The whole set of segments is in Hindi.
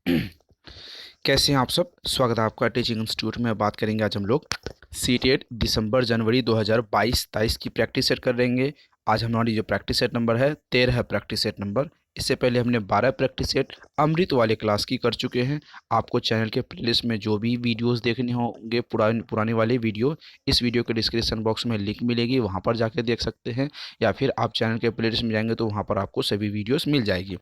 कैसे हैं आप सब। स्वागत है आपका टीचिंग इंस्टीट्यूट में। बात करेंगे आज हम लोग सीटेट दिसंबर जनवरी 2022-23 की प्रैक्टिस सेट कर लेंगे। आज हमारी जो प्रैक्टिस सेट नंबर है 13 है प्रैक्टिस सेट नंबर। इससे पहले हमने 12 प्रैक्टिस सेट अमृत वाले क्लास की कर चुके हैं। आपको चैनल के प्लेलिस्ट में जो भी वीडियोस देखने होंगे पुराने वाले वीडियो, इस वीडियो के डिस्क्रिप्शन बॉक्स में लिंक मिलेगी, वहाँ पर जाकर देख सकते हैं। या फिर आप चैनल के प्लेलिस्ट में जाएंगे तो वहाँ पर आपको सभी वीडियोस मिल जाएगी।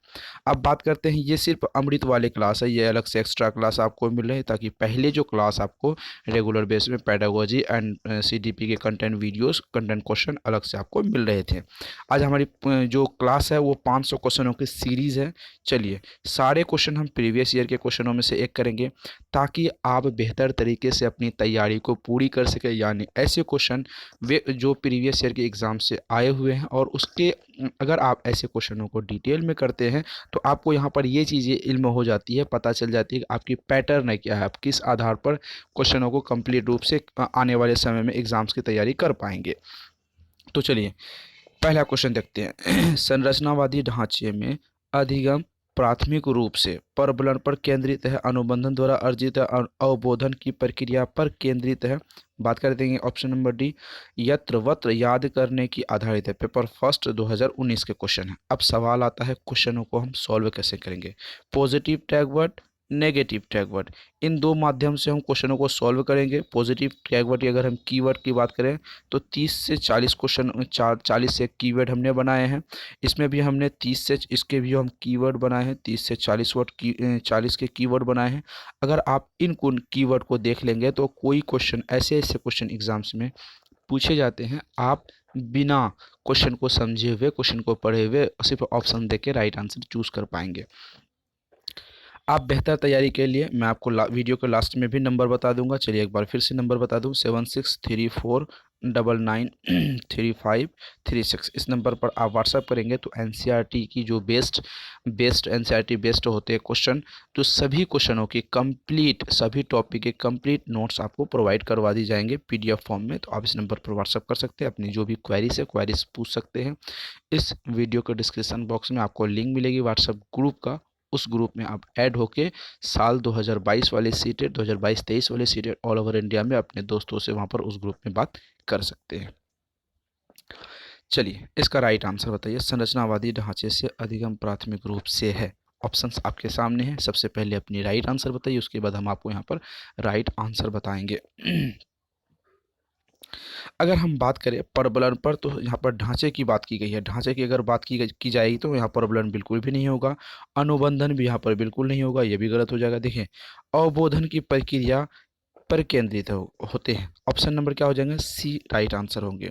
अब बात करते हैं, ये सिर्फ अमृत वाले क्लास है, ये अलग से एक्स्ट्रा क्लास आपको मिल रहे हैं ताकि पहले जो क्लास आपको रेगुलर बेस में पेडागोजी एंड सीडीपी के कंटेंट वीडियोस कंटेंट क्वेश्चन अलग से आपको मिल रहे थे। आज हमारी जो क्लास है वो 500 क्वेश्चनों की सीरीज़ है। चलिए, सारे क्वेश्चन हम प्रीवियस ईयर के क्वेश्चनों में से एक करेंगे ताकि आप बेहतर तरीके से अपनी तैयारी को पूरी कर सकें। यानी ऐसे क्वेश्चन वे जो प्रीवियस ईयर के एग्ज़ाम से आए हुए हैं, और उसके अगर आप ऐसे क्वेश्चनों को डिटेल में करते हैं तो आपको यहाँ पर ये चीज़ें इल्म हो जाती है, पता चल जाती है कि आपकी पैटर्न है क्या है, आप किस आधार पर क्वेश्चनों को कंप्लीट रूप से आने वाले समय में एग्जाम्स की तैयारी कर पाएंगे। तो चलिए पहला क्वेश्चन देखते हैं। संरचनावादी ढांचे में अधिगम प्राथमिक रूप से प्रबलन पर केंद्रित है, अनुबंधन द्वारा अर्जित अवबोधन की प्रक्रिया पर केंद्रित है। बात कर देंगे ऑप्शन नंबर डी, यत्र वत्र याद करने की आधारित है। पेपर फर्स्ट 2019 के क्वेश्चन है। अब सवाल आता है क्वेश्चनों को हम सॉल्व कैसे करेंगे। Positive tag word, negative tag word, इन दो माध्यम से हम क्वेश्चनों को सॉल्व करेंगे। पॉजिटिव टैग वर्ड की अगर हम कीवर्ड की बात करें तो 30 से 40 क्वेश्चन 40 से कीवर्ड हमने बनाए हैं। इसमें भी हमने 30 से इसके भी हम कीवर्ड बनाए हैं, 30 से 40 वर्ड की 40 के कीवर्ड बनाए हैं। अगर आप इन कीवर्ड को देख लेंगे तो कोई क्वेश्चन ऐसे क्वेश्चन एग्जाम्स में पूछे जाते हैं, आप बिना क्वेश्चन को समझे हुए, क्वेश्चन को पढ़े हुए सिर्फ ऑप्शन देके राइट आंसर चूज कर पाएंगे। आप बेहतर तैयारी के लिए मैं आपको वीडियो के लास्ट में भी नंबर बता दूंगा। चलिए एक बार फिर से नंबर बता दूं, 7634993536। इस नंबर पर आप व्हाट्सअप करेंगे तो एनसीईआरटी की जो बेस्ड एनसीईआरटी बेस्ड होते हैं क्वेश्चन, तो सभी क्वेश्चनों की कंप्लीट, सभी टॉपिक के कंप्लीट नोट्स आपको प्रोवाइड करवा दी जाएंगे पीडीएफ फॉर्म में। तो आप इस नंबर पर व्हाट्सअप कर सकते हैं, अपनी जो भी क्वेरीज है क्वेरीज पूछ सकते हैं। इस वीडियो के डिस्क्रिप्शन बॉक्स में आपको लिंक मिलेगी व्हाट्सएप ग्रुप का, उस ग्रुप में आप ऐड होके साल 2022 वाले सीटेट 2022-23 वाले सीटेट ऑल ओवर इंडिया में अपने दोस्तों से वहाँ पर उस ग्रुप में बात कर सकते हैं। चलिए इसका राइट आंसर बताइए। संरचनावादी ढांचे से अधिगम प्राथमिक रूप से है। ऑप्शंस आपके सामने हैं। सबसे पहले अपनी राइट आंसर बताइए, उसके बाद हम आपको यहाँ पर राइट आंसर बताएंगे। अगर हम बात करें प्रबलन पर तो यहाँ पर ढांचे की बात की गई है। ढांचे की अगर बात की जाएगी तो यहाँ प्रबलन बिल्कुल भी नहीं होगा, अनुबंधन भी यहाँ पर बिल्कुल नहीं होगा, ये भी गलत हो जाएगा। देखिए, अवबोधन की प्रक्रिया पर केंद्रित होते हैं। ऑप्शन नंबर क्या हो जाएंगे, सी राइट आंसर होंगे।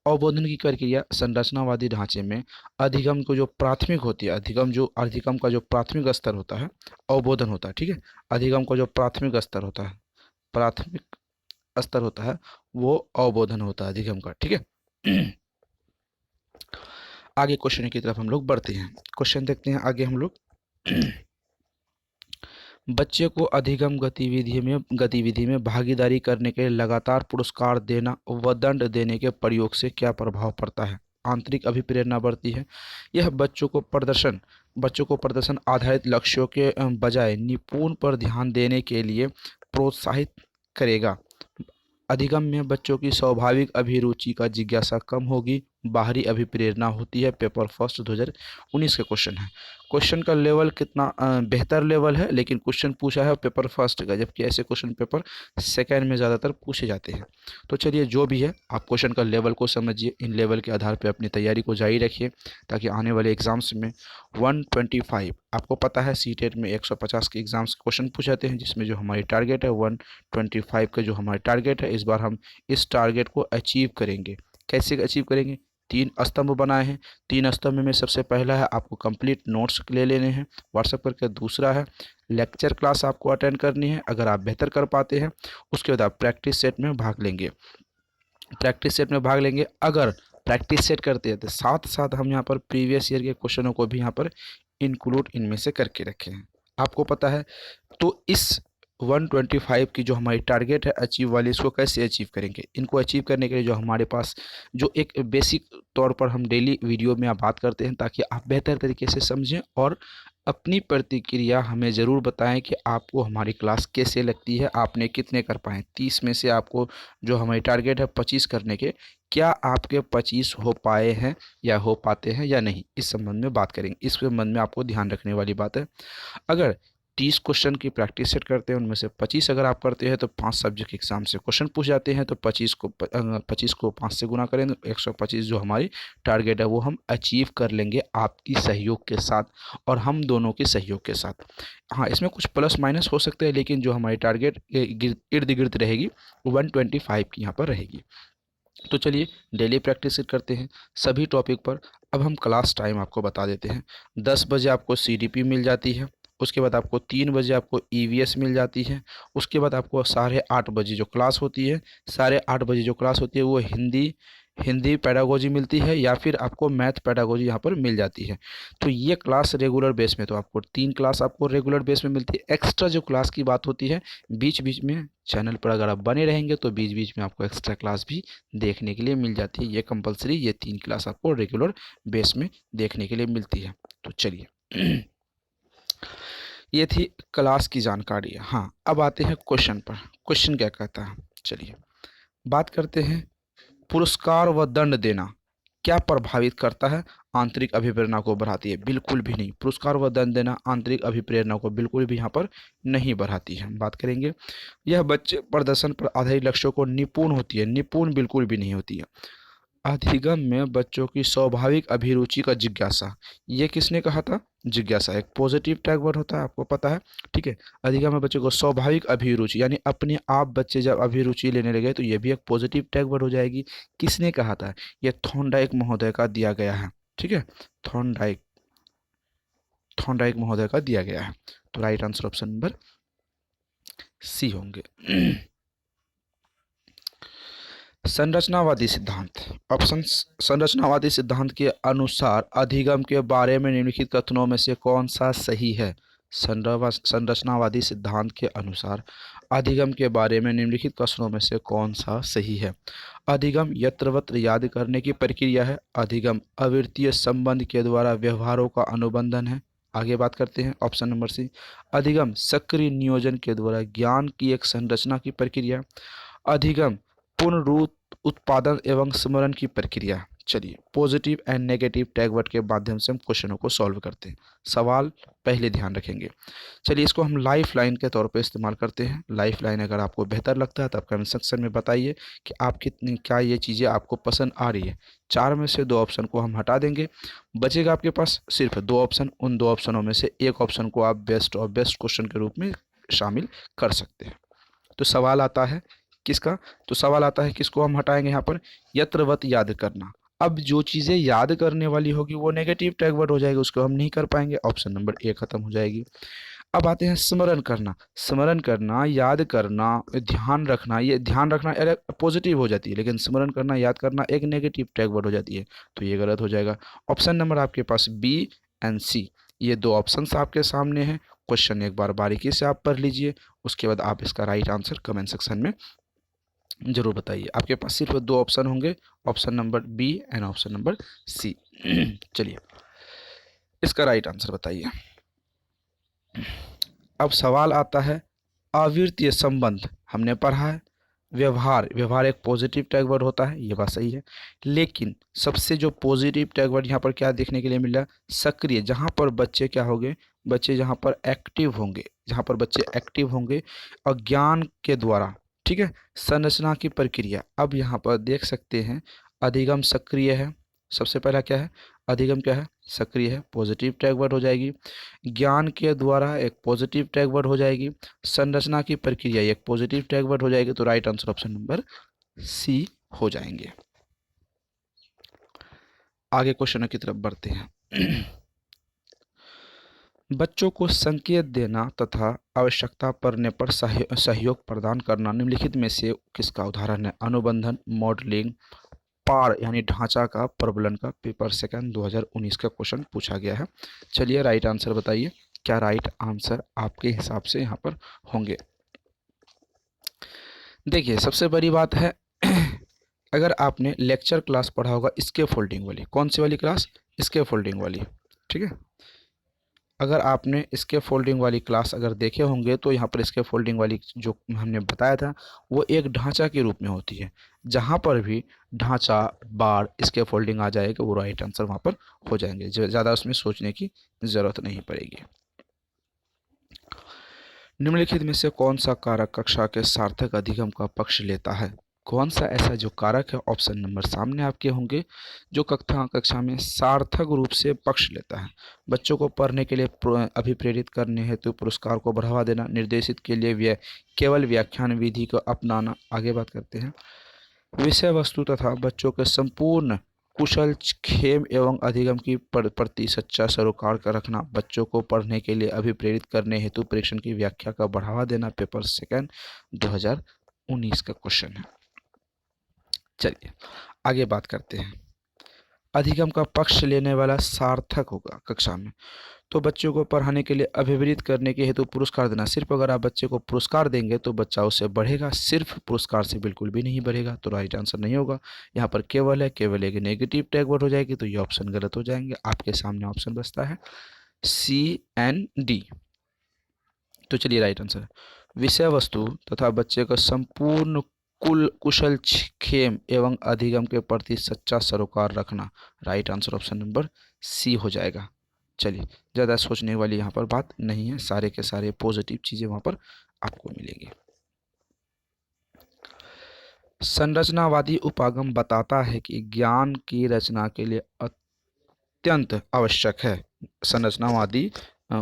अवबोधन की प्रक्रिया संरचनावादी ढांचे में अधिगम को जो प्राथमिक होती है, अधिगम का जो प्राथमिक स्तर होता है अवबोधन होता है, ठीक है। अधिगम का जो प्राथमिक स्तर होता है, प्राथमिक स्तर होता है वो अवबोधन होता है अधिगम का, ठीक है। आगे क्वेश्चन की तरफ हम लोग बढ़ते हैं। क्वेश्चन देखते हैं आगे हम लोग। बच्चे को अधिगम गतिविधि में भागीदारी करने के लिए लगातार पुरस्कार देना व दंड देने के प्रयोग से क्या प्रभाव पड़ता है। आंतरिक अभिप्रेरणा बढ़ती है। यह बच्चों को प्रदर्शन आधारित लक्ष्यों के बजाय निपुण पर ध्यान देने के लिए प्रोत्साहित करेगा। अधिगम में बच्चों की स्वाभाविक अभिरुचि का जिज्ञासा कम होगी, बाहरी अभिप्रेरणा होती है। पेपर फर्स्ट 2019 के क्वेश्चन है। क्वेश्चन का लेवल कितना बेहतर लेवल है, लेकिन क्वेश्चन पूछा है पेपर फर्स्ट का, जबकि ऐसे क्वेश्चन पेपर सेकेंड में ज़्यादातर पूछे जाते हैं। तो चलिए जो भी है, आप क्वेश्चन का लेवल को समझिए, इन लेवल के आधार पर अपनी तैयारी को जारी रखिए ताकि आने वाले एग्जाम्स में 125, आपको पता है सीटेट में 150 के एग्जाम्स क्वेश्चन पूछे जाते हैं, जिसमें जो हमारी टारगेट है 125 का जो हमारी टारगेट है, इस बार हम इस टारगेट को अचीव करेंगे। कैसे अचीव करेंगे, 3 स्तंभ बनाए हैं। 3 स्तंभ में सबसे पहला है आपको कंप्लीट नोट्स ले लेने हैं व्हाट्सएप करके। दूसरा है लेक्चर क्लास आपको अटेंड करनी है, अगर आप बेहतर कर पाते हैं। उसके बाद आप प्रैक्टिस सेट में भाग लेंगे। अगर प्रैक्टिस सेट करते हैं तो साथ साथ हम यहाँ पर प्रीवियस ईयर के क्वेश्चनों को भी यहाँ पर इंक्लूड इनमें से करके रखे हैं, आपको पता है। तो इस 125 की जो हमारी टारगेट है अचीव वाली, इसको कैसे अचीव करेंगे। इनको अचीव करने के लिए जो हमारे पास जो एक बेसिक तौर पर हम डेली वीडियो में आप बात करते हैं, ताकि आप बेहतर तरीके से समझें और अपनी प्रतिक्रिया हमें ज़रूर बताएं कि आपको हमारी क्लास कैसे लगती है, आपने कितने कर पाए। 30 में से आपको जो हमारी टारगेट है 25 करने के, क्या आपके 25 हो पाए हैं या हो पाते हैं या नहीं, इस संबंध में बात करेंगे। इस संबंध में आपको ध्यान रखने वाली बात है, अगर 30 क्वेश्चन की प्रैक्टिस सेट करते हैं, उनमें से 25 अगर आप करते हैं तो 5 सब्जेक्ट एग्जाम से क्वेश्चन पूछ जाते हैं, तो 25 को 5 से गुना करें तो 125 जो हमारी टारगेट है वो हम अचीव कर लेंगे आपकी सहयोग के साथ और हम दोनों के सहयोग के साथ। हाँ, इसमें कुछ प्लस माइनस हो सकते हैं, लेकिन जो हमारी टारगेट इर्द गिर्द रहेगी 125 की यहाँ पर रहेगी। तो चलिए डेली प्रैक्टिस करते हैं सभी टॉपिक पर। अब हम क्लास टाइम आपको बता देते हैं। 10 बजे आपको सीडीपी मिल जाती है, उसके बाद आपको 3 बजे आपको ईवीएस मिल जाती है, उसके बाद आपको 8:30 बजे जो क्लास होती है, 8:30 बजे जो क्लास होती है वो हिंदी हिंदी पेडागोजी मिलती है या फिर आपको मैथ पेडागोजी यहाँ पर मिल जाती है। तो ये क्लास रेगुलर बेस में, तो आपको 3 क्लास आपको रेगुलर बेस में मिलती है। एक्स्ट्रा जो क्लास की बात होती है, बीच बीच में चैनल पर अगर आप बने रहेंगे तो बीच बीच में आपको एक्स्ट्रा क्लास भी देखने के लिए मिल जाती है। ये कंपलसरी, ये 3 क्लास आपको रेगुलर बेस में देखने के लिए मिलती है। तो चलिए ये थी क्लास की जानकारी। हाँ, अब आते हैं क्वेश्चन पर। क्वेश्चन क्या कहता है, चलिए बात करते हैं। पुरस्कार व दंड देना क्या प्रभावित करता है, आंतरिक अभिप्रेरणा को बढ़ाती है? बिल्कुल भी नहीं। पुरस्कार व दंड देना आंतरिक अभिप्रेरणा को बिल्कुल भी यहाँ पर नहीं बढ़ाती है। हम बात करेंगे, यह बच्चे प्रदर्शन पर आधारित लक्ष्यों को निपुण होती है, निपुण बिल्कुल भी नहीं होती है। अधिगम में बच्चों की स्वाभाविक अभिरुचि का जिज्ञासा, ये किसने कहा था? जिज्ञासा एक पॉजिटिव टैग वर्ड होता है, आपको पता है, ठीक है। अधिगम में बच्चों को स्वाभाविक अभिरुचि, यानी अपने आप बच्चे जब अभिरुचि लेने लगे तो ये भी एक पॉजिटिव टैग वर्ड हो जाएगी। किसने कहा था? ये थॉर्नडाइक महोदय का दिया गया है, ठीक है। थॉर्नडाइक थॉर्नडाइक महोदय का दिया गया है। तो right answer option number C होंगे। संरचनावादी सिद्धांत, ऑप्शन संरचनावादी सिद्धांत के अनुसार अधिगम के बारे में निम्नलिखित कथनों में से कौन सा सही है? संरचनावादी सिद्धांत के अनुसार अधिगम के बारे में निम्नलिखित कथनों में से कौन सा सही है? अधिगम यत्रवत्र याद करने की प्रक्रिया है। अधिगम अविरतीय संबंध के द्वारा व्यवहारों का अनुबंधन है। आगे बात करते हैं, ऑप्शन नंबर सी, अधिगम सक्रिय नियोजन के द्वारा ज्ञान की एक संरचना की प्रक्रिया। अधिगम पुनरुत्पादन उत्पादन एवं स्मरण की प्रक्रिया। चलिए positive and negative tag word के माध्यम से हम क्वेश्चनों को सॉल्व करते हैं। सवाल पहले ध्यान रखेंगे। चलिए इसको हम लाइफ लाइन के तौर पे इस्तेमाल करते हैं। लाइफ लाइन अगर आपको बेहतर लगता है तो आप कमेंट सेक्शन में बताइए कि आप कितनी, क्या ये चीज़ें आपको पसंद आ रही है। 4 में से 2 ऑप्शन को हम हटा देंगे, बचेगा आपके पास सिर्फ 2 ऑप्शन। उन 2 ऑप्शनों में से एक ऑप्शन को आप बेस्ट और बेस्ट क्वेश्चन के रूप में शामिल कर सकते हैं। तो सवाल आता है किसका? तो सवाल आता है किसको हम हटाएंगे यहाँ पर? यत्रवत याद करना। अब जो चीज़ें याद करने वाली होगी वो नेगेटिव टैग वर्ड हो जाएगी, उसको हम नहीं कर पाएंगे, ऑप्शन नंबर ए खत्म हो जाएगी। अब आते हैं स्मरण करना। स्मरण करना, याद करना, ध्यान रखना, ये ध्यान रखना पॉजिटिव हो जाती है, लेकिन स्मरण करना, याद करना एक नेगेटिव टैग वर्ड हो जाती है, तो ये गलत हो जाएगा। ऑप्शन नंबर आपके पास बी एंड सी, ये 2 ऑप्शंस आपके सामने हैं। क्वेश्चन एक बार बारीकी से आप पढ़ लीजिए, उसके बाद आप इसका राइट आंसर कमेंट सेक्शन में जरूर बताइए। आपके पास सिर्फ 2 ऑप्शन होंगे, option number B and option number C. चलिए इसका राइट आंसर बताइए। अब सवाल आता है अविरतीय संबंध, हमने पढ़ा है। व्यवहार, व्यवहार एक पॉजिटिव टैग वर्ड होता है, ये बात सही है, लेकिन सबसे जो पॉजिटिव टैग वर्ड यहाँ पर क्या देखने के लिए मिल रहा है? सक्रिय, जहाँ पर बच्चे क्या होंगे? बच्चे जहाँ पर एक्टिव होंगे, जहाँ पर बच्चे एक्टिव होंगे और ज्ञान के द्वारा, ठीक है, संरचना की प्रक्रिया। अब यहाँ पर देख सकते हैं अधिगम सक्रिय है, सबसे पहला क्या है? अधिगम क्या है? सक्रिय है, पॉजिटिव टैग वर्ड हो जाएगी। ज्ञान के द्वारा एक पॉजिटिव टैग वर्ड हो जाएगी। संरचना की प्रक्रिया एक पॉजिटिव टैग वर्ड हो जाएगी, तो right answer option number C हो जाएंगे। आगे क्वेश्चन की तरफ बढ़ते हैं। बच्चों को संकेत देना तथा आवश्यकता पड़ने पर सहयोग प्रदान करना निम्नलिखित में से किसका उदाहरण है? अनुबंधन, मॉडलिंग, पार यानी ढांचा का, प्रबलन का। पेपर सेकंड 2019 का क्वेश्चन पूछा गया है। चलिए राइट आंसर बताइए, क्या राइट आंसर आपके हिसाब से यहाँ पर होंगे? देखिए सबसे बड़ी बात है, अगर आपने लेक्चर क्लास पढ़ा होगा इसके फोल्डिंग वाली, कौन सी वाली क्लास? इसके फोल्डिंग वाली, ठीक है। अगर आपने इसके फोल्डिंग वाली क्लास अगर देखे होंगे तो यहाँ पर इसके फोल्डिंग वाली जो हमने बताया था वो एक ढांचा के रूप में होती है। जहाँ पर भी ढांचा बार इसके फोल्डिंग आ जाएगा वो राइट आंसर वहाँ पर हो जाएंगे, ज़्यादा उसमें सोचने की ज़रूरत नहीं पड़ेगी। निम्नलिखित में से कौन सा कारक कक्षा के सार्थक अधिगम का पक्ष लेता है? कौन सा ऐसा जो कारक है, ऑप्शन नंबर सामने आपके होंगे, जो कक्षा में सार्थक रूप से पक्ष लेता है? बच्चों को पढ़ने के लिए अभिप्रेरित करने हेतु पुरस्कार को बढ़ावा देना, निर्देशित के लिए केवल व्याख्यान विधि को अपनाना। आगे बात करते हैं। विषय वस्तु तथा बच्चों के संपूर्ण कुशल खेम एवं अधिगम की प्रति सच्चा सरोकार का रखना, बच्चों को पढ़ने के लिए अभिप्रेरित करने हेतु परीक्षण की व्याख्या का बढ़ावा देना। पेपर सेकंड 2019 का क्वेश्चन है। चलिए आगे बात करते हैं। अधिगम का पक्ष लेने वाला सार्थक होगा कक्षा में, तो बच्चों को पढ़ाने के लिए अभिप्रेरित करने के हेतु पुरस्कार देना। सिर्फ अगर आप बच्चे को पुरस्कार देंगे तो बच्चा उससे बढ़ेगा, सिर्फ पुरस्कार से बिल्कुल भी नहीं बढ़ेगा, तो राइट आंसर नहीं होगा। यहाँ पर केवल है, केवल एक नेगेटिव टैग वर्ड हो जाएगी, तो ये ऑप्शन गलत हो जाएंगे। आपके सामने ऑप्शन बचता है CND। तो चलिए राइट आंसर, विषय वस्तु तथा बच्चे का संपूर्ण कुशल खेम एवं अधिगम के प्रति सच्चा सरोकार रखना। Right answer option number C हो जाएगा। चलिए, ज़्यादा सोचने वाली यहाँ पर बात नहीं है, सारे के सारे पॉजिटिव चीज़ें वहाँ पर आपको मिलेंगी। संरचनावादी उपागम बताता है कि ज्ञान की रचना के लिए अत्यंत आवश्यक है। संरचनावादी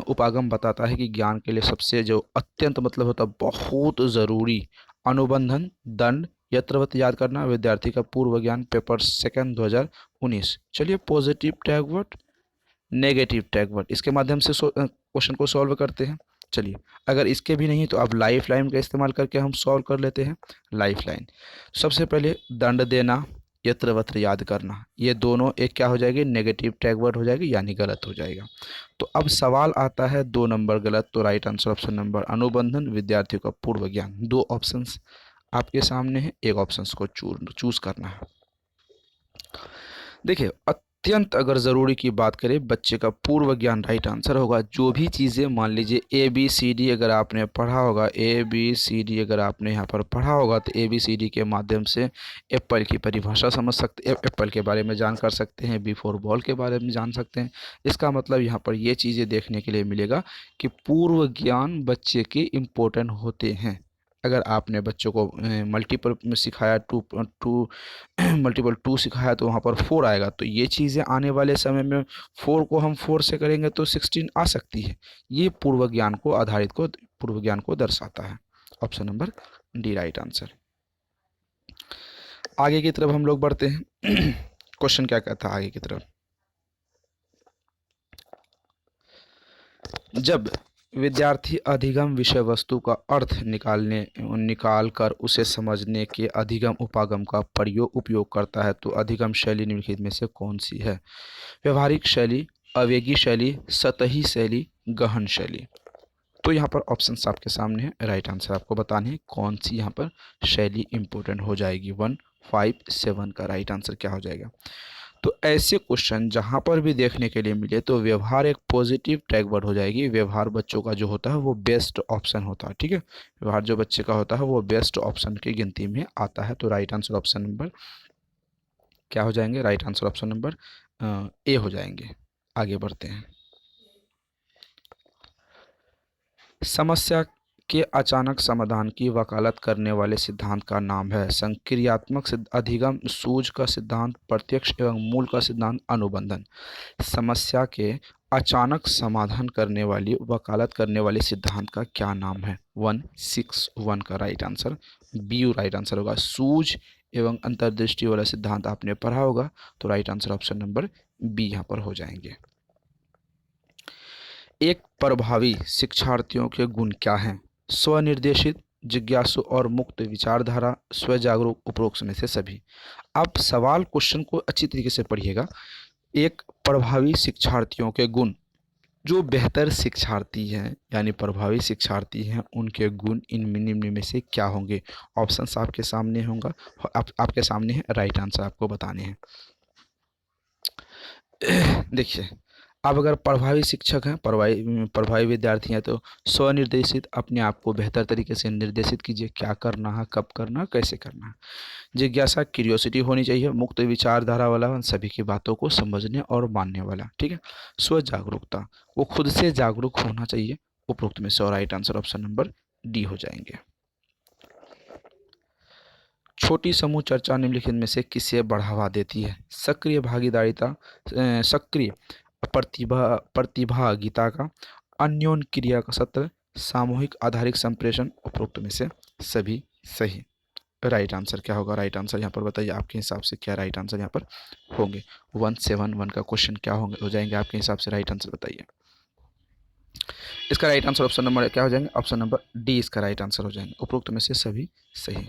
उपागम बताता है कि ज्ञान के लिए सबसे जो अत्यंत मतलब होता है बहुत ज़रूरी, अनुबंधन, दंड, यत्रवत याद करना, विद्यार्थी का पूर्व ज्ञान। Paper second 2019। चलिए, positive tag word, negative tag word, इसके माध्यम से क्वेश्चन को सॉल्व करते हैं। चलिए, अगर इसके भी नहीं तो अब लाइफ लाइन का इस्तेमाल करके हम सॉल्व कर लेते हैं। लाइफ लाइन, सबसे पहले दंड देना, यत्रवत्र याद करना, ये दोनों एक क्या हो जाएगी, नेगेटिव टैग वर्ड हो जाएगी, यानी गलत हो जाएगा। तो अब सवाल आता है 2 नंबर गलत, तो राइट आंसर ऑप्शन नंबर अनुबंधन, विद्यार्थियों का पूर्व ज्ञान। 2 ऑप्शंस आपके सामने है, एक ऑप्शन को चूज करना है। देखिए, अत्यंत अगर ज़रूरी की बात करें, बच्चे का पूर्व ज्ञान राइट आंसर होगा। जो भी चीज़ें मान लीजिए ABCD अगर आपने पढ़ा होगा, ABCD अगर आपने यहाँ पर पढ़ा होगा, तो ABCD के माध्यम से एप्पल की परिभाषा समझ सकते, एप्पल के बारे में जान कर सकते हैं, बिफोर बॉल के बारे में जान सकते हैं। इसका मतलब यहाँ पर ये चीज़ें देखने के लिए मिलेगा कि पूर्व ज्ञान बच्चे के इम्पोर्टेंट होते हैं। अगर आपने बच्चों को मल्टीपल में सिखाया, टू टू मल्टीपल 2 सिखाया, तो वहाँ पर 4 आएगा। तो ये चीज़ें आने वाले समय में 4 को हम 4 से करेंगे तो 16 आ सकती है। ये पूर्व ज्ञान को आधारित को पूर्व ज्ञान को दर्शाता है। Option number D right answer. आगे की तरफ हम लोग बढ़ते हैं। क्वेश्चन क्या कहता है आगे की तरफ, जब विद्यार्थी अधिगम विषय वस्तु का अर्थ निकाल कर उसे समझने के अधिगम उपागम का उपयोग करता है, तो अधिगम शैली निम्नलिखित में से कौन सी है? व्यवहारिक शैली, आवेगी शैली, सतही शैली, गहन शैली। तो यहाँ पर ऑप्शंस आपके सामने है, राइट आंसर आपको बताने हैं कौन सी यहाँ पर शैली इंपॉर्टेंट हो जाएगी। 1, 5, 7 का राइट आंसर क्या हो जाएगा? तो ऐसे क्वेश्चन जहाँ पर भी देखने के लिए मिले तो व्यवहार एक पॉजिटिव टैग वर्ड हो जाएगी। व्यवहार बच्चों का जो होता है वो बेस्ट ऑप्शन होता है, ठीक है। व्यवहार जो बच्चे का होता है वो बेस्ट ऑप्शन की गिनती में आता है। तो राइट आंसर ऑप्शन नंबर क्या हो जाएंगे? Right answer option number A हो जाएंगे। आगे बढ़ते हैं। समस्या के अचानक समाधान की वकालत करने वाले सिद्धांत का नाम है संक्रियात्मक अधिगम, सूझ का सिद्धांत, प्रत्यक्ष एवं मूल का सिद्धांत, अनुबंधन। समस्या के अचानक समाधान करने वाली वकालत करने वाले सिद्धांत का क्या नाम है? 161 का right answer B right answer होगा। सूझ एवं अंतर्दृष्टि वाला सिद्धांत आपने पढ़ा होगा, तो right answer option number B यहाँ पर हो जाएंगे। एक प्रभावी शिक्षार्थियों के गुण क्या हैं? स्वनिर्देशित, जिज्ञासु और मुक्त विचारधारा, स्वजागरूक, उपरोक्त में से सभी। अब सवाल क्वेश्चन को अच्छी तरीके से पढ़िएगा। एक प्रभावी शिक्षार्थियों के गुण, जो बेहतर शिक्षार्थी हैं यानी प्रभावी शिक्षार्थी हैं, उनके गुण इन निम्न में से क्या होंगे? ऑप्शंस आपके सामने होंगे, आपके सामने है, राइट आंसर आपको बताने हैं। देखिए, आप अगर प्रभावी शिक्षक हैं, प्रभावी विद्यार्थी हैं, तो स्वनिर्देशित अपने आप को बेहतर तरीके से निर्देशित कीजिए, क्या करना है, कब करना है, कैसे करना है। जिज्ञासा, क्यूरियोसिटी होनी चाहिए, मुक्त विचारधारा वाला, सभी की बातों को समझने और मानने वाला। ठीक है। स्व जागरूकता, वो खुद से जागरूक होना चाहिए। उपरोक्त में से और right answer option number D हो जाएंगे। छोटी समूह चर्चा निम्नलिखित में से किसे बढ़ावा देती है? सक्रिय भागीदारिता, सक्रिय प्रतिभागिता का, अन्योन क्रिया का सत्र, सामूहिक आधारित संप्रेषण। उपरोक्त में से सभी सही। राइट आंसर क्या होगा? राइट आंसर यहाँ पर बताइए आपके हिसाब से क्या राइट आंसर यहाँ पर होंगे? 171 का क्वेश्चन क्या होंगे हो जाएंगे आपके हिसाब से? राइट आंसर बताइए। इसका राइट आंसर ऑप्शन नंबर क्या हो जाएंगे? ऑप्शन नंबर डी इसका राइट आंसर हो जाएंगे। उपरोक्त में से सभी सही।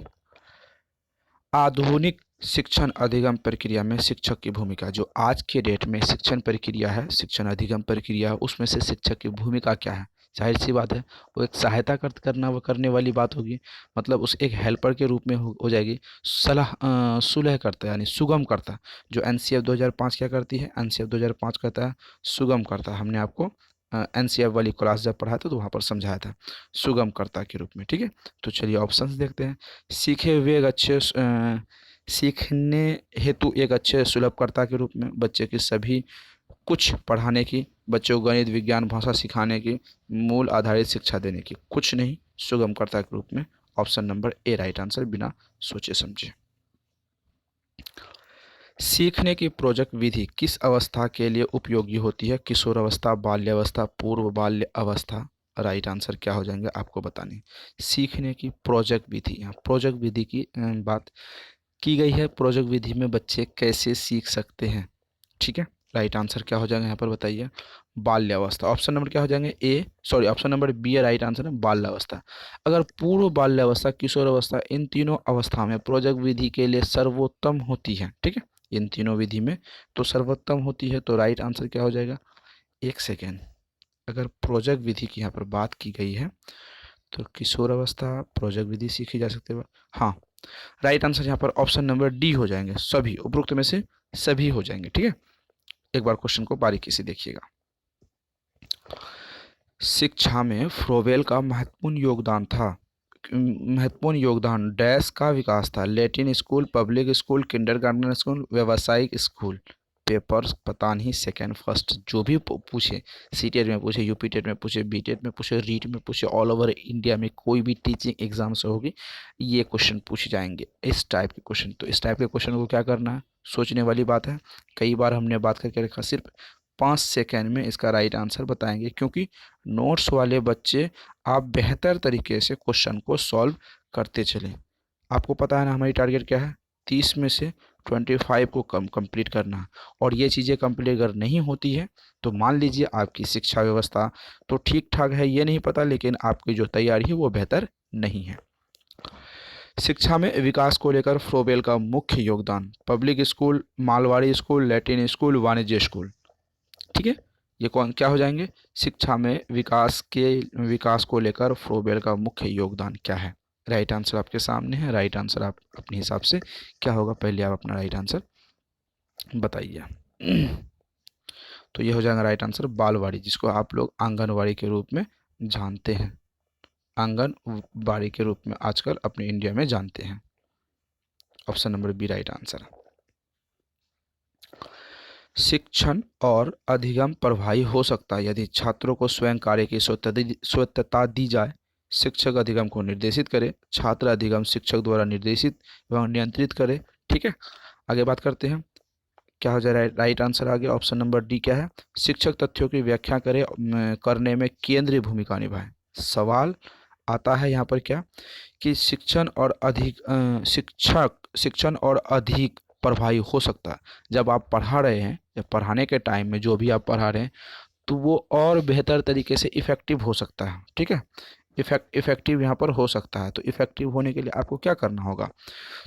आधुनिक शिक्षण अधिगम प्रक्रिया में शिक्षक की भूमिका, जो आज के डेट में शिक्षण प्रक्रिया है, शिक्षण अधिगम प्रक्रिया है, उसमें से शिक्षक की भूमिका क्या है? जाहिर सी बात है वो एक सहायता करना वो करने वाली बात होगी, मतलब उस एक हेल्पर के रूप में हो जाएगी। सुलह करता है यानी सुगम करता। जो एनसीएफ 2005 क्या करती है? एनसीएफ 2005 करता है सुगम करता। हमने आपको एनसीएफ वाली क्लास जब पढ़ा था तो वहाँ पर समझाया था सुगमकर्ता के रूप में। ठीक है। तो चलिए ऑप्शंस देखते हैं। सीखे हुए एक अच्छे सीखने हेतु एक अच्छे सुलभकर्ता के रूप में, बच्चे की सभी कुछ पढ़ाने की, बच्चों को गणित विज्ञान भाषा सिखाने की, मूल आधारित शिक्षा देने की, कुछ नहीं, सुगमकर्ता के रूप में। Option number A right answer बिना सोचे समझे। सीखने की प्रोजेक्ट विधि किस अवस्था के लिए उपयोगी होती है? किशोर अवस्था, बाल्यावस्था, पूर्व बाल्य अवस्था। राइट आंसर क्या हो जाएंगे आपको बताने। सीखने की प्रोजेक्ट विधि, यहाँ प्रोजेक्ट विधि की बात की गई है। प्रोजेक्ट विधि में बच्चे कैसे सीख सकते हैं? ठीक है। राइट आंसर क्या हो जाएगा यहाँ पर बताइए? बाल्यावस्था। ऑप्शन नंबर क्या हो जाएंगे? ए सॉरी ऑप्शन नंबर बी है राइट आंसर है, बाल्यावस्था। अगर पूर्व बाल्यावस्था, किशोर अवस्था, इन तीनों अवस्था में प्रोजेक्ट विधि के लिए सर्वोत्तम होती है। ठीक है। इन तीनों विधि में तो सर्वोत्तम होती है, तो राइट आंसर क्या हो जाएगा? एक सेकेंड। अगर प्रोजेक्ट विधि की यहाँ पर बात की गई है तो किशोर अवस्था प्रोजेक्ट विधि सीखी जा सकती है। हाँ, राइट आंसर यहाँ पर ऑप्शन नंबर डी हो जाएंगे, सभी। उपरोक्त में से सभी हो जाएंगे। ठीक है। एक बार क्वेश्चन को बारीकी से देखिएगा। शिक्षा में फ्रोवेल का महत्वपूर्ण योगदान डैश का विकास था? Latin school, public school, kindergarten school, व्यावसायिक स्कूल। पेपर पता नहीं सेकंड फर्स्ट जो भी पूछे, सी टेट में पूछे, यूपी टेट में पूछे, बी टेट में पूछे, रीट में पूछे, ऑल ओवर इंडिया में कोई भी टीचिंग एग्जाम से होगी ये क्वेश्चन पूछे जाएंगे, इस टाइप के क्वेश्चन। तो इस टाइप के क्वेश्चन को क्या करना है? सोचने वाली बात है। कई बार हमने बात करके रखा, सिर्फ 5 सेकेंड में इसका राइट आंसर बताएंगे, क्योंकि नोट्स वाले बच्चे आप बेहतर तरीके से क्वेश्चन को सॉल्व करते चलें। आपको पता है ना हमारी टारगेट क्या है? 30 में से 25 को कंप्लीट करना है। और ये चीज़ें कंप्लीट अगर नहीं होती है तो मान लीजिए आपकी शिक्षा व्यवस्था तो ठीक ठाक है, ये नहीं पता, लेकिन आपकी जो तैयारी है वो बेहतर नहीं है। शिक्षा में विकास को लेकर फ्रोबेल का मुख्य योगदान, public school, Malwadi school, Latin school, वाणिज्य स्कूल। ठीक है। ये कौन क्या हो जाएंगे? शिक्षा में विकास को लेकर फ्रोबेल का मुख्य योगदान क्या है? राइट आंसर आपके सामने है। राइट आंसर आप अपने हिसाब से क्या होगा, पहले आप अपना राइट आंसर बताइए। तो ये हो जाएगा राइट आंसर बालवाड़ी, जिसको आप लोग आंगनवाड़ी के रूप में जानते हैं, आंगनवाड़ी के रूप में आजकल अपने इंडिया में जानते हैं। Option number B right answer. शिक्षण और अधिगम प्रभावी हो सकता है यदि छात्रों को स्वयं कार्य की स्वायत्तता दी जाए। शिक्षक अधिगम को निर्देशित करे, छात्र अधिगम शिक्षक द्वारा निर्देशित एवं नियंत्रित करे। ठीक है। आगे बात करते हैं, क्या हो जाए राइट आंसर आगे ऑप्शन नंबर डी क्या है? शिक्षक तथ्यों की व्याख्या करने में केंद्रीय भूमिका निभाए। सवाल आता है यहाँ पर क्या कि शिक्षण और अधिक प्रभावी हो सकता है जब आप पढ़ा रहे हैं, जब पढ़ाने के टाइम में जो भी आप पढ़ा रहे हैं तो वो और बेहतर तरीके से इफ़ेक्टिव हो सकता है। ठीक है। इफ़ेक्टिव यहाँ पर हो सकता है। तो इफ़ेक्टिव होने के लिए आपको क्या करना होगा?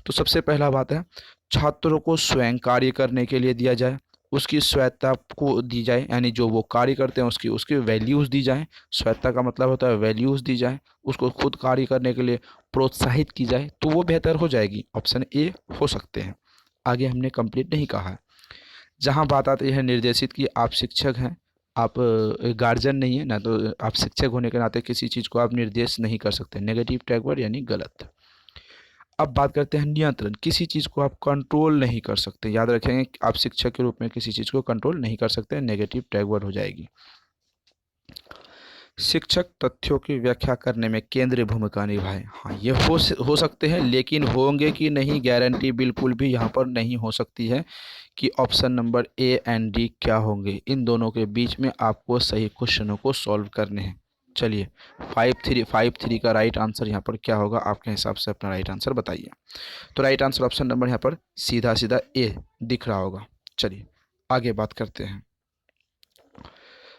तो सबसे पहला बात है, छात्रों को स्वयं कार्य करने के लिए दिया जाए, उसकी स्वायत्ता को दी जाए, यानी जो वो कार्य करते हैं उसकी उसकी वैल्यूज़ दी जाए। स्वायत्ता का मतलब होता है वैल्यूज़ दी जाए, उसको खुद कार्य करने के लिए प्रोत्साहित की जाए, तो वो बेहतर हो जाएगी। ऑप्शन ए हो सकते हैं। आगे हमने कंप्लीट नहीं कहा है। जहाँ बात आती है निर्देशित की, आप शिक्षक हैं, आप गार्जियन नहीं है ना, तो आप शिक्षक होने के नाते किसी चीज़ को आप निर्देश नहीं कर सकते। नेगेटिव टैग वर्ड यानी गलत। अब बात करते हैं नियंत्रण। किसी चीज़ को आप कंट्रोल नहीं कर सकते। याद रखेंगे कि आप शिक्षक के रूप में किसी चीज़ को कंट्रोल नहीं कर सकते, नेगेटिव टैग वर्ड हो जाएगी। शिक्षक तथ्यों की व्याख्या करने में केंद्रीय भूमिका निभाए। हाँ, ये हो सकते हैं, लेकिन होंगे कि नहीं गारंटी बिल्कुल भी यहाँ पर नहीं हो सकती है कि option number A and D क्या होंगे। इन दोनों के बीच में आपको सही क्वेश्चनों को सॉल्व करने हैं। चलिए, 5-3 का राइट आंसर यहाँ पर क्या होगा आपके हिसाब से? अपना राइट आंसर बताइए। तो राइट आंसर ऑप्शन नंबर यहाँ पर सीधा सीधा ए दिख रहा होगा। चलिए आगे बात करते हैं।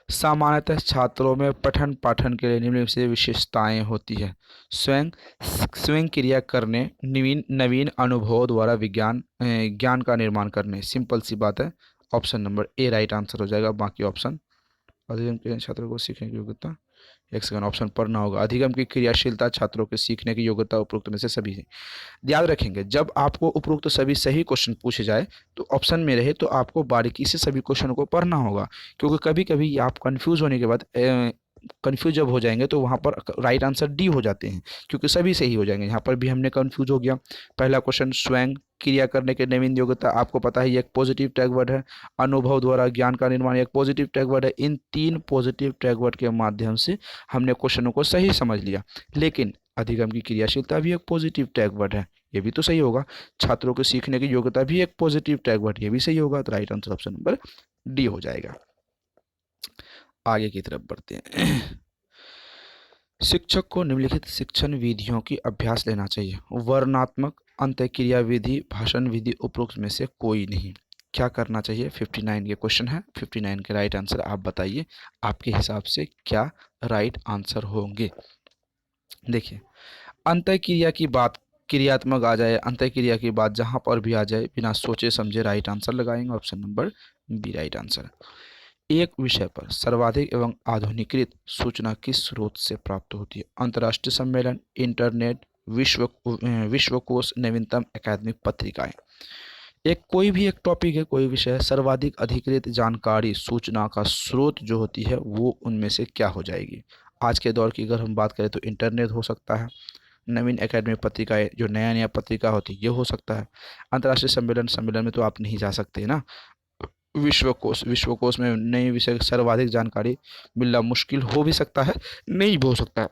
सामान्यतः छात्रों में पठन पाठन के लिए निम्न से विशेषताएं होती है। स्वयं स्वयं क्रिया करने, नवीन नवीन अनुभवों द्वारा ज्ञान का निर्माण करने। सिंपल सी बात है, option number A right answer हो जाएगा। बाकी ऑप्शन अधिगम के छात्रों को सीखने की योग्यता, एक सेकंड, ऑप्शन पढ़ना होगा। अधिगम की क्रियाशीलता छात्रों के सीखने की योग्यता उपरोक्त में से सभी है। याद रखेंगे, जब आपको उपरोक्त सभी सही क्वेश्चन पूछे जाए तो ऑप्शन में रहे तो आपको बारीकी से सभी क्वेश्चन को पढ़ना होगा, क्योंकि कभी कभी आप कंफ्यूज होने के बाद कंफ्यूज जब हो जाएंगे तो वहाँ पर राइट आंसर डी हो जाते हैं, क्योंकि सभी सही हो जाएंगे। यहाँ पर भी हमने कंफ्यूज हो गया। पहला क्वेश्चन, स्वयं क्रिया करने के नवीन योग्यता, आपको पता है ये एक पॉजिटिव टैग वर्ड है। अनुभव द्वारा ज्ञान का निर्माण एक पॉजिटिव टैग वर्ड है। इन 3 पॉजिटिव टैग वर्ड के माध्यम से हमने क्वेश्चनों को सही समझ लिया। लेकिन अधिगम की क्रियाशीलता भी एक पॉजिटिव टैग वर्ड है, ये भी तो सही होगा। छात्रों के सीखने की योग्यता भी एक पॉजिटिव टैग वर्ड, ये भी सही होगा। तो right answer option number D हो जाएगा। आगे की तरफ बढ़ते हैं। शिक्षक को निम्नलिखित शिक्षण विधियों की अभ्यास लेना चाहिए। वर्णात्मक, अंतःक्रिया विधि, भाषण विधि उपरोक्त में से कोई नहीं। क्या करना चाहिए? 59 के क्वेश्चन है। 59 के राइट आंसर आप बताइए, आपके हिसाब से क्या राइट आंसर होंगे? देखिए, अंतःक्रिया की बात, क्रियात्मक आ जाए, अंतःक्रिया की बात जहाँ पर भी आ जाए, बिना सोचे समझे राइट आंसर लगाएंगे। Option number B right answer. एक विषय पर सर्वाधिक एवं आधुनिकीकृत सूचना किस स्रोत से प्राप्त होती है? अंतर्राष्ट्रीय सम्मेलन, इंटरनेट, विश्वकोश, नवीनतम एकेडमिक पत्रिकाएं। एक कोई भी एक टॉपिक है, कोई विषय है, सर्वाधिक अधिकृत जानकारी सूचना का स्रोत जो होती है वो उनमें से क्या हो जाएगी? आज के दौर की अगर हम बात करें तो इंटरनेट हो सकता है, नवीन एकेडमिक पत्रिकाएं जो नया नया पत्रिका होती है ये हो सकता है। अंतर्राष्ट्रीय सम्मेलन में तो आप नहीं जा सकते ना। विश्वकोश में नए विषय सर्वाधिक जानकारी मिलना मुश्किल हो भी सकता है, नहीं भी हो सकता है।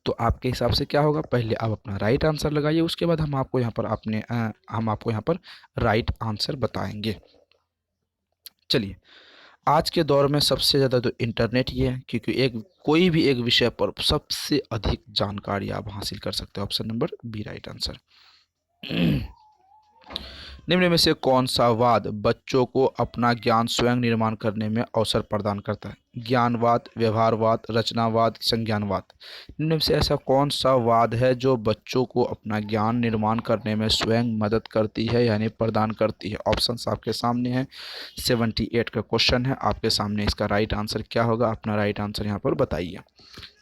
तो आपके हिसाब से क्या होगा? पहले आप अपना राइट आंसर लगाइए, उसके बाद हम आपको यहाँ पर राइट आंसर बताएंगे। चलिए, आज के दौर में सबसे ज़्यादा तो इंटरनेट ही है, क्योंकि कोई भी एक विषय पर सबसे अधिक जानकारी आप हासिल कर सकते हो। Option number B right answer. निम्न में से कौन सा वाद बच्चों को अपना ज्ञान स्वयं निर्माण करने में अवसर प्रदान करता है? ज्ञानवाद, व्यवहारवाद, रचनावाद, संज्ञानवाद। निम्न में से ऐसा कौन सा वाद है जो बच्चों को अपना ज्ञान निर्माण करने में स्वयं मदद करती है यानी प्रदान करती है? ऑप्शंस आपके सामने हैं। 78 का क्वेश्चन है आपके सामने। इसका राइट आंसर क्या होगा? अपना राइट आंसर यहाँ पर बताइए।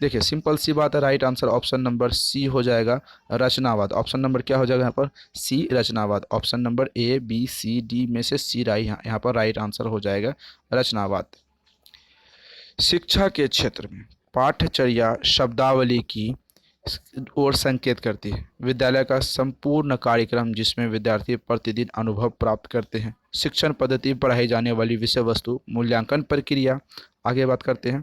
देखिए, सिंपल सी बात है, right answer option number C हो जाएगा, रचनावाद। ऑप्शन नंबर क्या हो जाएगा यहाँ पर? सी, रचनावाद। Option number A B C D में से सी यहाँ पर राइट आंसर हो जाएगा रचनावाद। शिक्षा के क्षेत्र में पाठ्यचर्या शब्दावली की ओर संकेत करती है। विद्यालय का संपूर्ण कार्यक्रम जिसमें विद्यार्थी प्रतिदिन अनुभव प्राप्त करते हैं। शिक्षण पद्धति, पढ़ाई जाने वाली विषय वस्तु, मूल्यांकन प्रक्रिया। आगे बात करते हैं।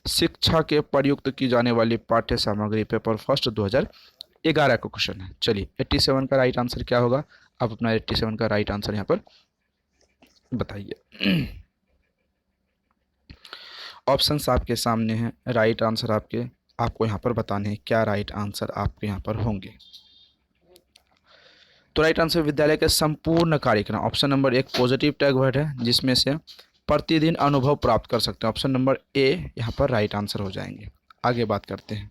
शिक्षा के प्रयुक्त की जाने वाली पाठ्य सामग्री, पेपर फर्स्ट 2011 का क्वेश्चन है। चलिए, 87 का राइट आंसर क्या होगा? आप अपना 87 का राइट आंसर यहाँ पर बताइए। ऑप्शंस आपके सामने हैं, राइट आंसर आपको यहाँ पर बताने हैं क्या राइट आंसर आपके यहाँ पर होंगे। तो राइट आंसर विद्यालय के संपूर्ण कार्यक्रम। ऑप्शन नंबर एक पॉजिटिव टैग वर्ड है जिसमें से प्रतिदिन अनुभव प्राप्त कर सकते हैं। ऑप्शन नंबर ए यहाँ पर राइट आंसर हो जाएंगे। आगे बात करते हैं।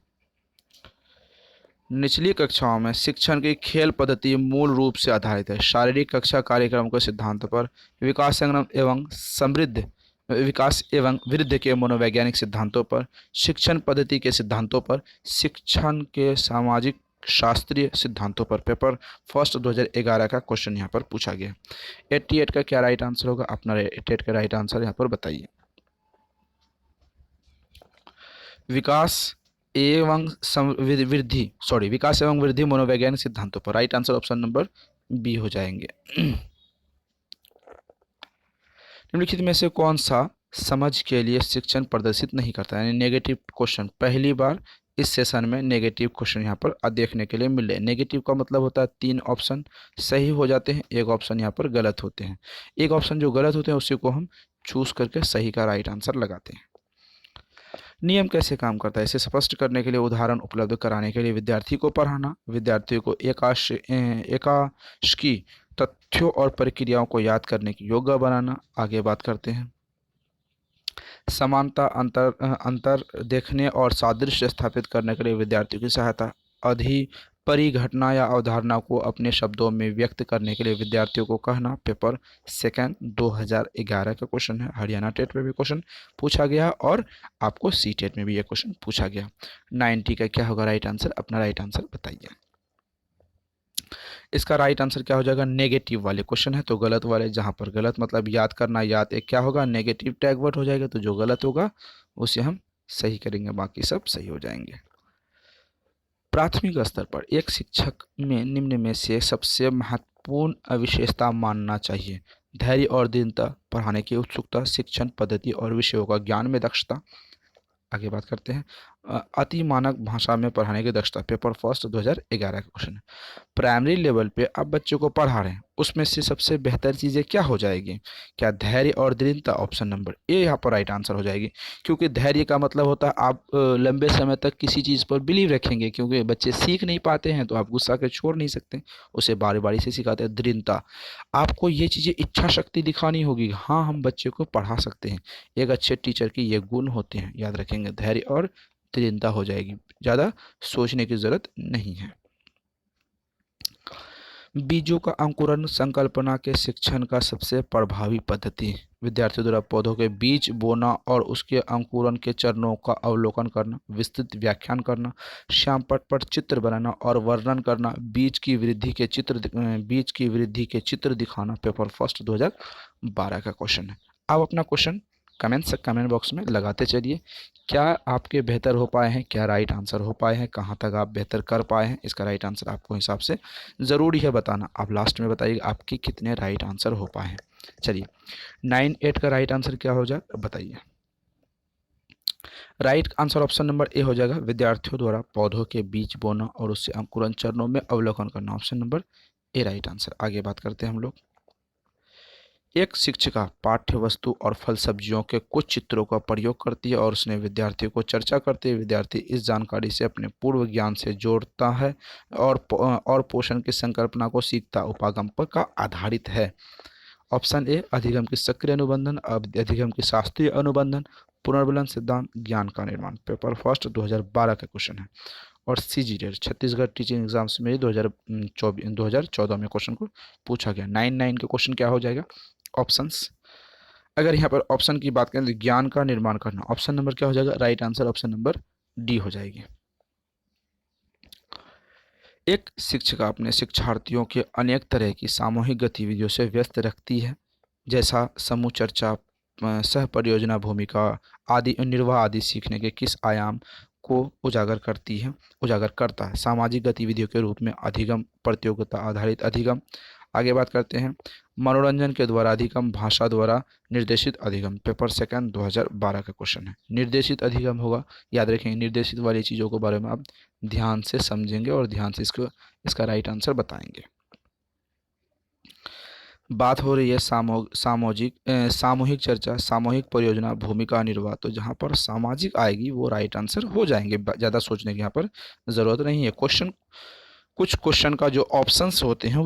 निचली कक्षाओं में शिक्षण की खेल पद्धति मूल रूप से आधारित है। शारीरिक कक्षा कार्यक्रम के सिद्धांतों पर, विकास संग्राम एवं समृद्ध विकास एवं वृद्धि के मनोवैज्ञानिक सिद्धांतों पर, शिक्षण पद्धति के सिद्धांतों पर, शिक्षण के सामाजिक शास्त्रीय सिद्धांतों पर। पेपर फर्स्ट 2011 का क्वेश्चन यहाँ पर पूछा गया। 88 का क्या राइट आंसर होगा? अपना 88 का राइट आंसर यहाँ पर बताइए। विकास विकास एवं वृद्धि मनोवैज्ञानिक सिद्धांतों पर। Right answer option number B हो जाएंगे। निम्नलिखित में से कौन सा समझ के लिए शिक्षण प्रदर्शित नहीं करता है, यानी नेगेटिव क्वेश्चन। पहली बार इस सेशन में नेगेटिव क्वेश्चन यहाँ पर देखने के लिए मिल रहे हैं। नेगेटिव का मतलब होता है 3 ऑप्शन सही हो जाते हैं, एक ऑप्शन यहाँ पर गलत होते हैं। एक ऑप्शन जो गलत होते हैं उसी को हम चूज करके सही का राइट आंसर लगाते हैं। नियम कैसे काम करता है, इसे स्पष्ट करने के लिए उदाहरण उपलब्ध कराने के लिए विद्यार्थी को पढ़ाना, विद्यार्थियों को एकाश की तथ्यों और प्रक्रियाओं को याद करने की योग्य बनाना। आगे बात करते हैं। समानता अंतर देखने और सादृश्य स्थापित करने के लिए विद्यार्थियों की सहायता। परिघटना या अवधारणा को अपने शब्दों में व्यक्त करने के लिए विद्यार्थियों को कहना। पेपर सेकंड 2011 का क्वेश्चन है, हरियाणा टेट में भी क्वेश्चन पूछा गया और आपको सी टेट में भी ये क्वेश्चन पूछा गया। 90 का क्या होगा राइट आंसर, अपना राइट आंसर बताइए। इसका राइट आंसर क्या हो जाएगा, नेगेटिव वाले क्वेश्चन है तो गलत वाले, जहां पर गलत मतलब याद करना, याद एक क्या होगा नेगेटिव टैग वर्ड हो जाएगा, तो जो गलत होगा उसे हम सही करेंगे, बाकी सब सही हो जाएंगे। प्राथमिक स्तर पर एक शिक्षक में निम्न में से सबसे महत्वपूर्ण विशेषता मानना चाहिए। धैर्य और दृढ़ता, पढ़ाने की उत्सुकता, शिक्षण पद्धति और विषयों का ज्ञान में दक्षता। आगे बात करते हैं। अति मानक भाषा में पढ़ाने की दक्षता। पेपर फर्स्ट 2011 का क्वेश्चन है। प्राइमरी लेवल पे आप बच्चों को पढ़ा रहे हैं, उसमें से सबसे बेहतर चीज़ें क्या हो जाएगी, क्या धैर्य और दृढ़ता। ऑप्शन नंबर ए यहाँ पर राइट आंसर हो जाएगी, क्योंकि धैर्य का मतलब होता है आप लंबे समय तक किसी चीज़ पर बिलीव रखेंगे, क्योंकि बच्चे सीख नहीं पाते हैं तो आप गुस्सा कर छोड़ नहीं सकते, उसे बारी बारी से सिखाते हैं। दृढ़ता, आपको ये चीज़ें इच्छा शक्ति दिखानी होगी, हाँ हम बच्चे को पढ़ा सकते हैं, एक अच्छे टीचर के ये गुण होते हैं, याद रखेंगे। धैर्य और दृढ़ता हो जाएगी, ज़्यादा सोचने की ज़रूरत नहीं है। बीजों का अंकुरण संकल्पना के शिक्षण का सबसे प्रभावी पद्धति। विद्यार्थियों द्वारा पौधों के बीज बोना और उसके अंकुरण के चरणों का अवलोकन करना, विस्तृत व्याख्यान करना, श्यामपट्ट पर चित्र बनाना और वर्णन करना, बीज की वृद्धि के चित्र दिखाना। पेपर फर्स्ट 2012 का क्वेश्चन है। अब अपना क्वेश्चन कमेंट बॉक्स में लगाते चलिए, क्या आपके बेहतर हो पाए हैं, क्या राइट आंसर हो पाए हैं, कहाँ तक आप बेहतर कर पाए हैं। इसका राइट आंसर आपको हिसाब से ज़रूरी है बताना, आप लास्ट में बताइएगा आपके कितने राइट आंसर हो पाए हैं। चलिए 9-8 का राइट आंसर क्या हो जाए बताइए। राइट आंसर ऑप्शन नंबर ए हो जाएगा, विद्यार्थियों द्वारा पौधों के बीज बोना और उससे अंकुरण चरणों में अवलोकन करना। Option number A right answer. आगे बात करते हैं हम लोग। एक शिक्षिका पाठ्य वस्तु और फल सब्जियों के कुछ चित्रों का प्रयोग करती है और उसने विद्यार्थियों को चर्चा करते हुए विद्यार्थी इस जानकारी से अपने पूर्व ज्ञान से जोड़ता है और पोषण की संकल्पना को सीखता उपागम पर का आधारित है। ऑप्शन ए अधिगम की सक्रिय अनुबंधन, अधिगम की शास्त्रीय अनुबंधन, पुनर्विलन सिद्धांत, ज्ञान का निर्माण। पेपर फर्स्ट 2012 का क्वेश्चन है और CGTET छत्तीसगढ़ टीचिंग एग्जाम्स में 2014 में क्वेश्चन को पूछा गया। 9-9 का क्वेश्चन क्या हो जाएगा ऑप्शंस। अगर यहाँ पर ऑप्शन की बात करें तो ज्ञान का निर्माण करना, ऑप्शन नंबर क्या हो जाएगा right answer, option number D हो जाएगी। एक शिक्षिका अपने शिक्षार्थियों के अनेक तरह की सामूहिक गतिविधियों से व्यस्त रखती है, जैसा समूह चर्चा, सह परियोजना, भूमिका आदि, निर्वाह आदि सीखने के किस आयाम को उजागर करता है। सामाजिक गतिविधियों के रूप में अधिगम, प्रतियोगिता आधारित अधिगम। आगे बात करते हैं मनोरंजन के द्वारा अधिगम, भाषा द्वारा निर्देशित अधिगम। पेपर सेकंड 2012 का क्वेश्चन है। निर्देशित अधिगम होगा, याद रखेंगे निर्देशित वाली चीज़ों के बारे में आप ध्यान से समझेंगे और ध्यान से इसका राइट आंसर बताएंगे। बात हो रही है सामूहिक चर्चा, सामूहिक परियोजना, भूमिका निर्वाह, तो जहाँ पर सामाजिक आएगी वो राइट आंसर हो जाएंगे, ज़्यादा सोचने की यहाँ पर ज़रूरत नहीं है। कुछ क्वेश्चन का जो ऑप्शंस होते हैं वो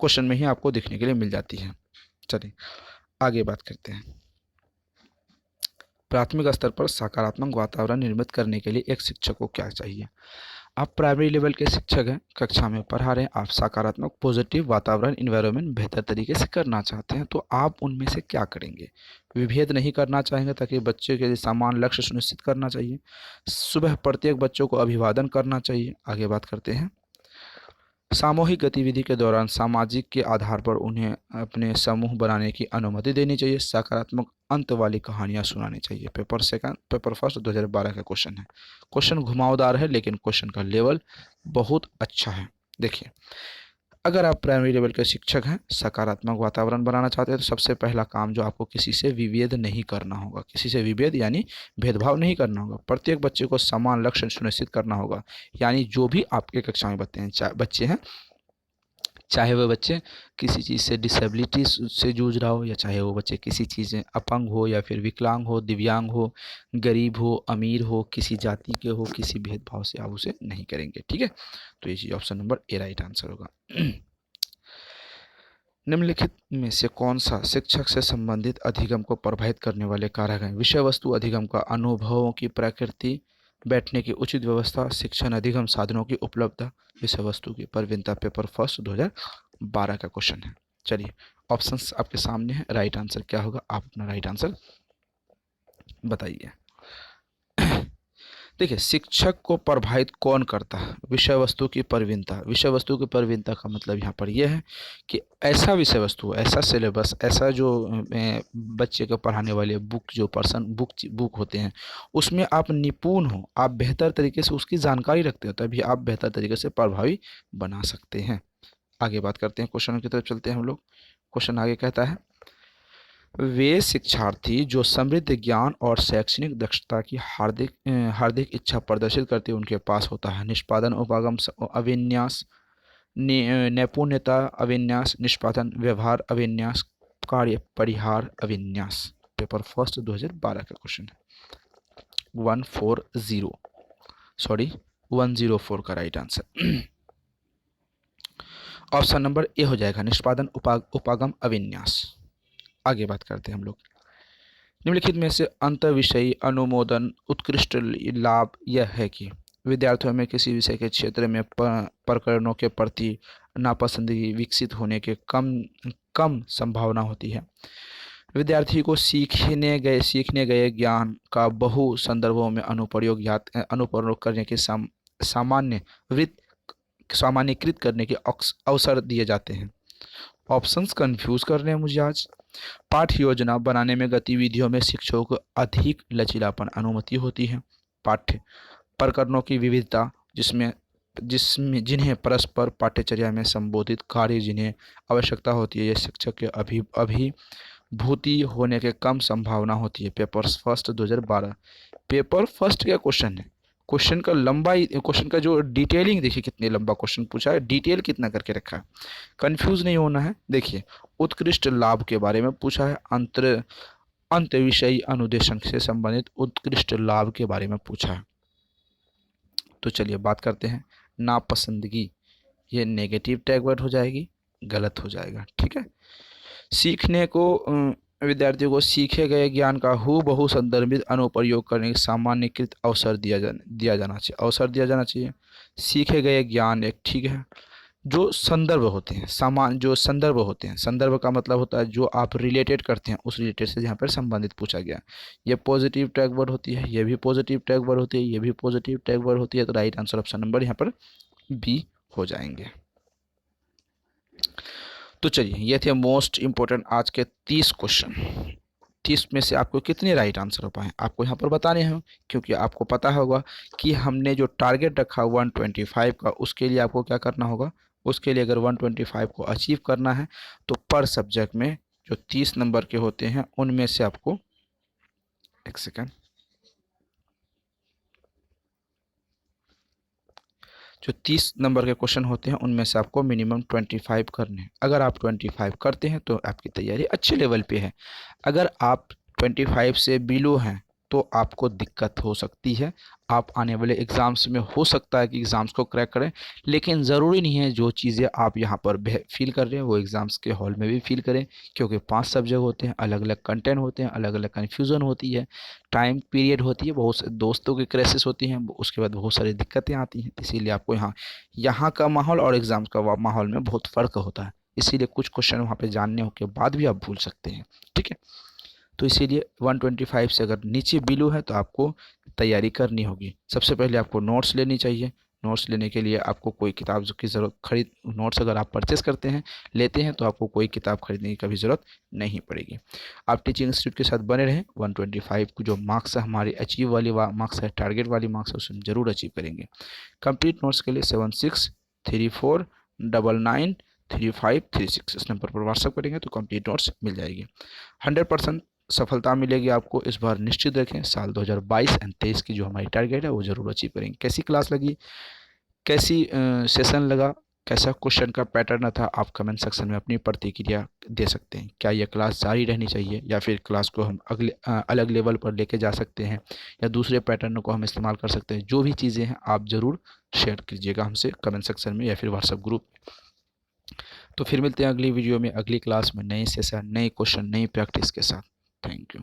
क्वेश्चन में ही आपको देखने के लिए मिल जाती है। चलिए आगे बात करते हैं। प्राथमिक स्तर पर सकारात्मक वातावरण निर्मित करने के लिए एक शिक्षक को क्या चाहिए। आप प्राइमरी लेवल के शिक्षक हैं, कक्षा में पढ़ा रहे हैं, आप सकारात्मक पॉजिटिव वातावरण इन्वायरमेंट बेहतर तरीके से करना चाहते हैं, तो आप उनमें से क्या करेंगे। विभेद नहीं करना चाहेंगे ताकि बच्चे के लिए समान लक्ष्य सुनिश्चित करना चाहिए। सुबह प्रत्येक बच्चों को अभिवादन करना चाहिए। आगे बात करते हैं। सामूहिक गतिविधि के दौरान सामाजिक के आधार पर उन्हें अपने समूह बनाने की अनुमति देनी चाहिए। सकारात्मक अंत वाली कहानियां सुनानी चाहिए। पेपर फर्स्ट 2012 का क्वेश्चन है। क्वेश्चन घुमावदार है लेकिन क्वेश्चन का लेवल बहुत अच्छा है। देखिए, अगर आप प्राइमरी लेवल के शिक्षक हैं, सकारात्मक वातावरण बनाना चाहते हैं, तो सबसे पहला काम जो आपको किसी से विभेद नहीं करना होगा। किसी से विभेद यानी भेदभाव नहीं करना होगा। प्रत्येक बच्चे को समान लक्ष्य सुनिश्चित करना होगा। यानी जो भी आपके कक्षा में बच्चे हैं, चाहे वह बच्चे किसी चीज़ से डिसेबिलिटी से जूझ रहा हो, या चाहे वो बच्चे किसी चीज़ से अपंग हो, या फिर विकलांग हो, दिव्यांग हो, गरीब हो, अमीर हो, किसी जाति के हो, किसी भेदभाव से आप उसे नहीं करेंगे। ठीक है, तो ये चीज़ option number A right answer होगा। निम्नलिखित में से कौन सा शिक्षक से संबंधित अधिगम को प्रभावित करने वाले कारक हैं? विषय वस्तु अधिगम का अनुभवों की प्रकृति, बैठने की उचित व्यवस्था, शिक्षण अधिगम साधनों की उपलब्धता, विषय वस्तु की प्रवीणता। पेपर फर्स्ट 2012 का क्वेश्चन है। चलिए, ऑप्शंस आपके सामने है। राइट आंसर क्या होगा, आप अपना राइट आंसर बताइए। देखिए, शिक्षक को प्रभावित कौन करता है? विषय वस्तु की प्रवीणता। विषय वस्तु की प्रवीणता का मतलब यहाँ पर यह है कि ऐसा विषय वस्तु, ऐसा सिलेबस, ऐसा जो बच्चे को पढ़ाने वाले बुक होते हैं, उसमें आप निपुण हो, आप बेहतर तरीके से उसकी जानकारी रखते हो, तभी आप बेहतर तरीके से प्रभावी बना सकते हैं। आगे बात करते हैं, क्वेश्चनों की तरफ चलते हैं हम लोग। क्वेश्चन आगे कहता है, वे शिक्षार्थी जो समृद्ध ज्ञान और शैक्षणिक दक्षता की हार्दिक इच्छा प्रदर्शित करते हैं, उनके पास होता है निष्पादन उपागम अभिन्यास, नैपुण्यता अभिन्यास, निष्पादन व्यवहार अभिन्यास, कार्य परिहार अभिन्यास। पेपर फर्स्ट 2012 का क्वेश्चन है। 104 का राइट आंसर ऑप्शन नंबर ए हो जाएगा, निष्पादन उपागम अभिन्यास। आगे बात करते हैं हम लोग। निम्नलिखित में से अंतःविषयी अनुमोदन उत्कृष्ट लाभ यह है कि विद्यार्थियों में किसी विषय के क्षेत्र में प्रकरणों के प्रति नापसंदगी विकसित होने के कम संभावना होती है। विद्यार्थी को सीखने गए ज्ञान का बहु संदर्भों में अनुप्रयोग करने के सामान्यकृत करने के अवसर दिए जाते हैं। ऑप्शंस कंफ्यूज कर रहे हैं मुझे आज। पाठ्य योजना बनाने में गतिविधियों में शिक्षकों को अधिक लचीलापन अनुमति होती है। पाठ्य प्रकरणों की विविधता, जिन्हें परस्पर पाठ्यचर्या में संबोधित कार्य जिन्हें आवश्यकता होती है, यह शिक्षक के अभिभूति होने के कम संभावना होती है। Paper first 2012। पेपर फर्स्ट का क्वेश्चन है। क्वेश्चन का जो डिटेलिंग देखिए, कितने लंबा क्वेश्चन पूछा है, डिटेल कितना करके रखा है, कंफ्यूज नहीं होना है। देखिए, उत्कृष्ट लाभ के बारे में पूछा है, अंत विषयी अनुदेशन से संबंधित उत्कृष्ट लाभ के बारे में पूछा है। तो चलिए बात करते हैं। नापसंदगी, ये नेगेटिव टैग वर्ड हो जाएगी, गलत हो जाएगा। ठीक है, सीखने को विद्यार्थियों को सीखे गए ज्ञान का हूबहू संदर्भित अनुप्रयोग करने की सामान्यकृत अवसर दिया जाना चाहिए। सीखे गए ज्ञान एक ठीक है, जो संदर्भ होते हैं, संदर्भ का मतलब होता है जो आप रिलेटेड करते हैं, उस रिलेटेड से यहाँ पर संबंधित पूछा गया। ये पॉजिटिव टैग वर्ड होती है, ये भी पॉजिटिव टैग वर्ड होती है, ये भी पॉजिटिव टैग वर्ड होती है। तो राइट आंसर ऑप्शन नंबर यहाँ पर बी हो जाएंगे। तो चलिए, ये थे मोस्ट इंपोर्टेंट आज के 30 क्वेश्चन। 30 में से आपको कितने राइट आंसर हो पाए आपको यहाँ पर बताने हैं, क्योंकि आपको पता होगा कि हमने जो टारगेट रखा 125 का, उसके लिए आपको क्या करना होगा। उसके लिए अगर 125 को अचीव करना है तो पर सब्जेक्ट में जो 30 नंबर के होते हैं, उनमें से आपको एक सेकेंड, जो 30 नंबर के क्वेश्चन होते हैं, उनमें से आपको मिनिमम 25 करने हैं। अगर आप 25 करते हैं तो आपकी तैयारी अच्छे लेवल पे है। अगर आप 25 से बिलो हैं तो आपको दिक्कत हो सकती है। आप आने वाले एग्ज़ाम्स में हो सकता है कि एग्ज़ाम्स को क्रैक करें, लेकिन ज़रूरी नहीं है जो चीज़ें आप यहाँ पर फील कर रहे हैं वो एग्ज़ाम्स के हॉल में भी फील करें, क्योंकि 5 सब्जेक्ट होते हैं, अलग अलग कंटेंट होते हैं, अलग अलग कन्फ्यूज़न होती है, टाइम पीरियड होती है, बहुत से दोस्तों की क्राइसिस होती हैं, उसके बाद बहुत सारी दिक्कतें आती हैं। इसीलिए आपको यहाँ का माहौल और एग्ज़ाम का माहौल में बहुत फ़र्क होता है। इसीलिए कुछ क्वेश्चन वहाँ पे जानने के बाद भी आप भूल सकते हैं। ठीक है, तो इसीलिए 125 से अगर नीचे बिलो है तो आपको तैयारी करनी होगी। सबसे पहले आपको नोट्स लेनी चाहिए। नोट्स लेने के लिए आपको कोई किताब की ज़रूरत नोट्स अगर आप परचेस करते हैं लेते हैं तो आपको कोई किताब खरीदने की कभी ज़रूरत नहीं पड़ेगी। आप टीचिंग इंस्टीट्यूट के साथ बने रहें। 125 को जो मार्क्स है हमारी अचीव वाली मार्क्स है, टारगेट वाली मार्क्स है, उसे हम जरूर अचीव करेंगे। कंप्लीट नोट्स के लिए 7634993536 इस नंबर पर व्हाट्सअप करेंगे तो कंप्लीट नोट्स मिल जाएगी। 100% सफलता मिलेगी आपको, इस बार निश्चित रखें। साल 2022 एंड 23 की जो हमारी टारगेट है वो जरूर अचीव करेंगे। कैसी क्लास लगी, कैसी सेशन लगा, कैसा क्वेश्चन का पैटर्न था, आप कमेंट सेक्शन में अपनी प्रतिक्रिया दे सकते हैं। क्या यह क्लास जारी रहनी चाहिए या फिर क्लास को हम अलग लेवल पर लेके जा सकते हैं या दूसरे पैटर्न को हम इस्तेमाल कर सकते हैं। जो भी चीज़ें हैं आप ज़रूर शेयर कीजिएगा हमसे कमेंट सेक्शन में या फिर व्हाट्सएप ग्रुप। तो फिर मिलते हैं अगली वीडियो में, अगली क्लास में, नए सेशन, नए क्वेश्चन, नई प्रैक्टिस के साथ। Thank you.